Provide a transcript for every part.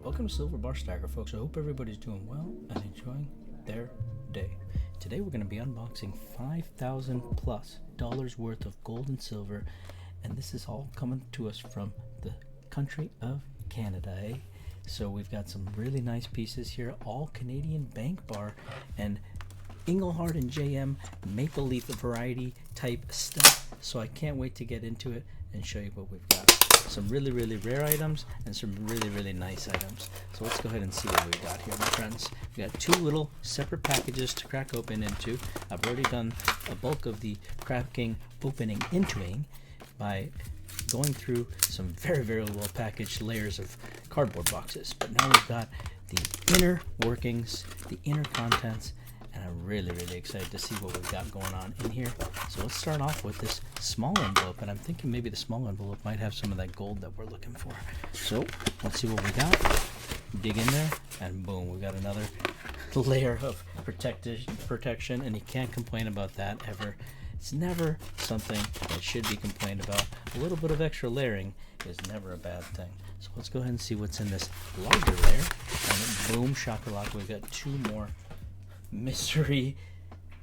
Welcome to Silver Bar Stacker, folks. I hope everybody's doing well and enjoying their day. Today we're going to be unboxing $5,000 plus worth of gold and silver, and this is all coming to us from the country of Canada, eh? So we've got some really nice pieces here, all Canadian bank bar and Engelhard and JM maple leaf variety type stuff. So I can't wait to get into it and show you what we've got. Some really, really rare items and some really, really nice items. So let's go ahead and see what we got here, my friends. We got two little separate packages to crack open into. I've already done a bulk of the cracking, opening, intoing by going through some very, very well packaged layers of cardboard boxes. But now we've got the inner workings, the inner contents, and I'm really, really excited to see what we've got going on in here. So let's start off with this small envelope, and I'm thinking maybe the small envelope might have some of that gold that we're looking for. So let's see what we got. Dig in there, and boom, we got another layer of protection, and you can't complain about that ever. It's never something that should be complained about. A little bit of extra layering is never a bad thing. So let's go ahead and see what's in this larger layer. And boom, shakalaka, we've got two more mystery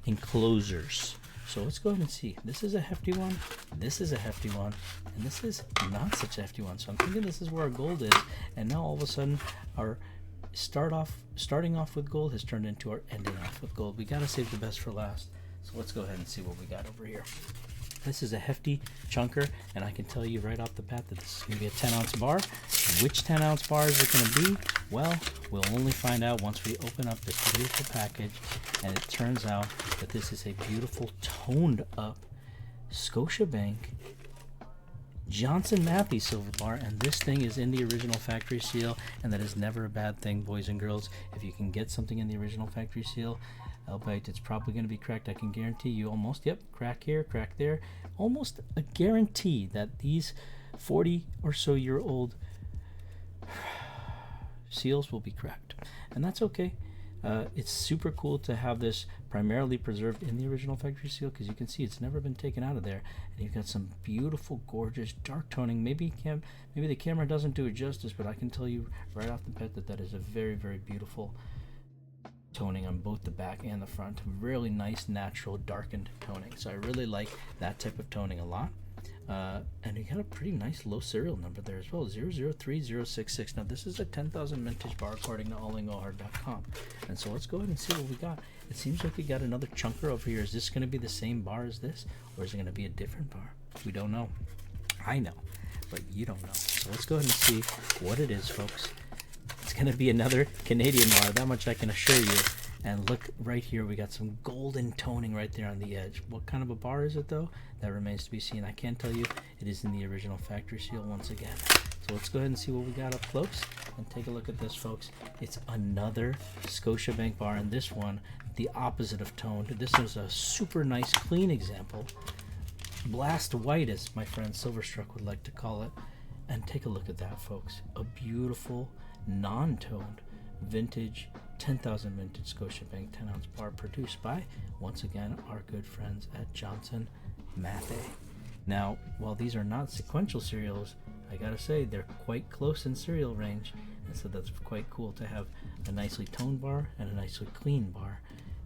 enclosures. So let's go ahead and see. This is a hefty one, this is a hefty one, and this is not such a hefty one. So I'm thinking this is where our gold is, and now all of a sudden our starting off with gold has turned into our ending off with gold. We gotta save the best for last. So let's go ahead and see what we got over here. This is a hefty chunker, and I can tell you right off the bat that this is going to be a 10-ounce bar. Which 10-ounce bar is it going to be? Well, we'll only find out once we open up this beautiful package, and it turns out that this is a beautiful toned up Scotiabank Johnson Matthey silver bar, and this thing is in the original factory seal, and that is never a bad thing, boys and girls. If you can get something in the original factory seal, albeit it's probably going to be cracked, I can guarantee you almost, yep, crack here, crack there, almost a guarantee that these 40 or so year old seals will be cracked, and that's okay. It's super cool to have this primarily preserved in the original factory seal, because you can see it's never been taken out of there, and you've got some beautiful, gorgeous dark toning. Maybe the camera doesn't do it justice, but I can tell you right off the bat that that is a very, very beautiful toning on both the back and the front. Really nice, natural, darkened toning. So I really like that type of toning a lot. And you got a pretty nice low serial number there as well, 003066. Now this is a 10,000 vintage bar according to allengelhard.com. And so let's go ahead and see what we got. It seems like we got another chunker over here. Is this going to be the same bar as this, or is it going to be a different bar? We don't know. I know, but you don't know. So let's go ahead and see what it is, folks. It's going to be another Canadian bar, that much I can assure you. And look right here, we got some golden toning right there on the edge. What kind of a bar is it though? That remains to be seen. I can tell you it is in the original factory seal once again. So let's go ahead and see what we got up close and take a look at this, folks. It's another Scotiabank bar, and this one the opposite of toned. This is a super nice clean example. Blast white, as my friend Silverstruck would like to call it. And take a look at that, folks. A beautiful non-toned vintage 10,000 vintage Scotiabank 10-ounce bar produced by, once again, our good friends at Johnson Matthey. Now, while these are not sequential serials, I gotta say they're quite close in serial range, and so that's quite cool to have a nicely toned bar and a nicely clean bar,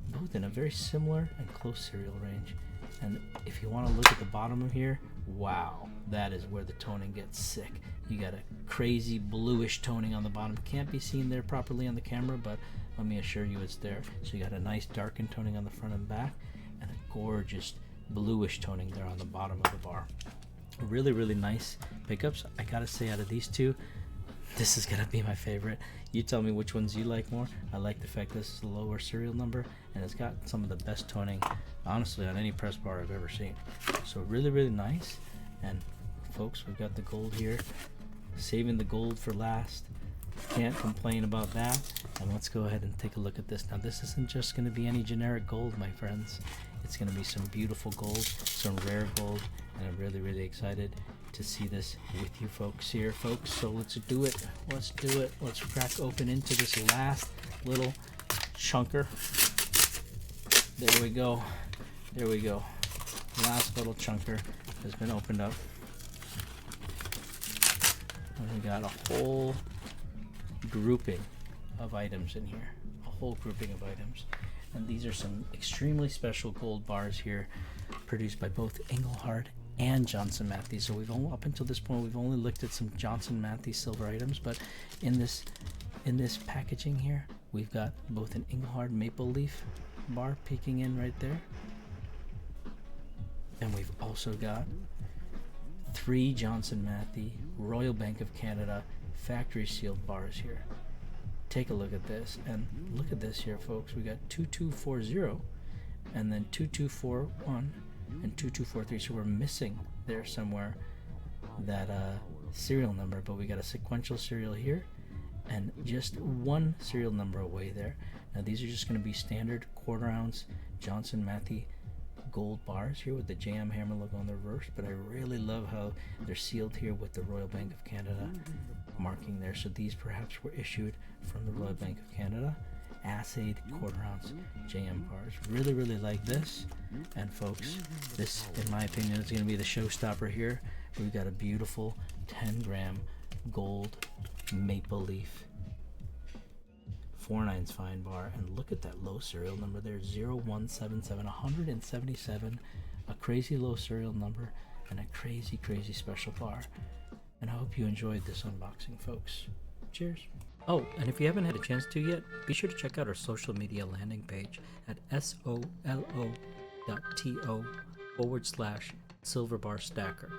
both in a very similar and close serial range. And if you want to look at the bottom of here, wow, that is where the toning gets sick. You got a crazy bluish toning on the bottom. Can't be seen there properly on the camera, but let me assure you it's there. So you got a nice darkened toning on the front and back, and a gorgeous bluish toning there on the bottom of the bar. Really, really nice pickups. I gotta say, out of these two, this is gonna be my favorite. You tell me which ones you like more. I like the fact this is a lower serial number, and it's got some of the best toning, honestly, on any press bar I've ever seen. So really, really nice. And folks, we've got the gold here, saving the gold for last. Can't complain about that. And let's go ahead and take a look at this. Now this isn't just going to be any generic gold, my friends. It's going to be some beautiful gold, some rare gold, and I'm really excited to see this with you folks here, folks. So let's do it. Let's do it. Let's crack open into this last little chunker. There we go. There we go. Last little chunker has been opened up. And we got a whole grouping of items in here. A whole grouping of items. And these are some extremely special gold bars here, produced by both Engelhard and Johnson Matthey. So we've only, up until this point, we've only looked at some Johnson Matthey silver items, but in this packaging here, we've got both an Engelhard maple leaf bar peeking in right there, and we've also got 3 Johnson Matthey Royal Bank of Canada factory sealed bars here. Take a look at this, and look at this here, folks. We got 2240, and then 2241, and 2243. So we're missing there somewhere that serial number, but we got a sequential serial here, and just one serial number away there. Now these are just going to be standard quarter-ounce Johnson Matthey gold bars here with the JM Hammer logo on the reverse, but I really love how they're sealed here with the Royal Bank of Canada marking there. So these perhaps were issued from the Royal Bank of Canada, assayed quarter-ounce JM bars. Really like this. And folks, this, in my opinion, is going to be the showstopper here. We've got a beautiful 10-gram gold maple leaf 4/9 fine bar, and look at that low serial number there, 0177, 177, a crazy low serial number, and a crazy special bar. And I hope you enjoyed this unboxing, folks. Cheers. Oh, and if you haven't had a chance to yet, be sure to check out our social media landing page at solo.to/silverbarstacker.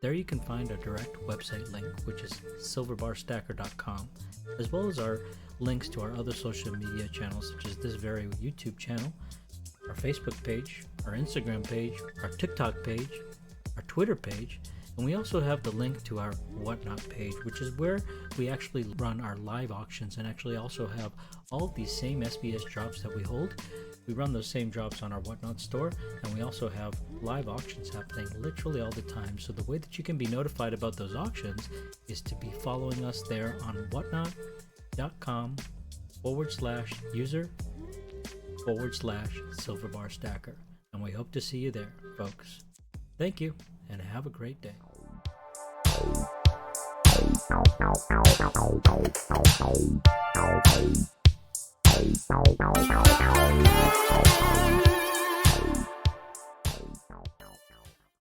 There you can find our direct website link, which is silverbarstacker.com, as well as our links to our other social media channels, such as this very YouTube channel, our Facebook page, our Instagram page, our TikTok page, our Twitter page, and we also have the link to our Whatnot page, which is where we actually run our live auctions and actually also have all of these same SBS drops that we hold. We run those same drops on our Whatnot store, and we also have live auctions happening literally all the time. So the way that you can be notified about those auctions is to be following us there on whatnot.com/user/silverbarstacker. And we hope to see you there, folks. Thank you, and have a great day.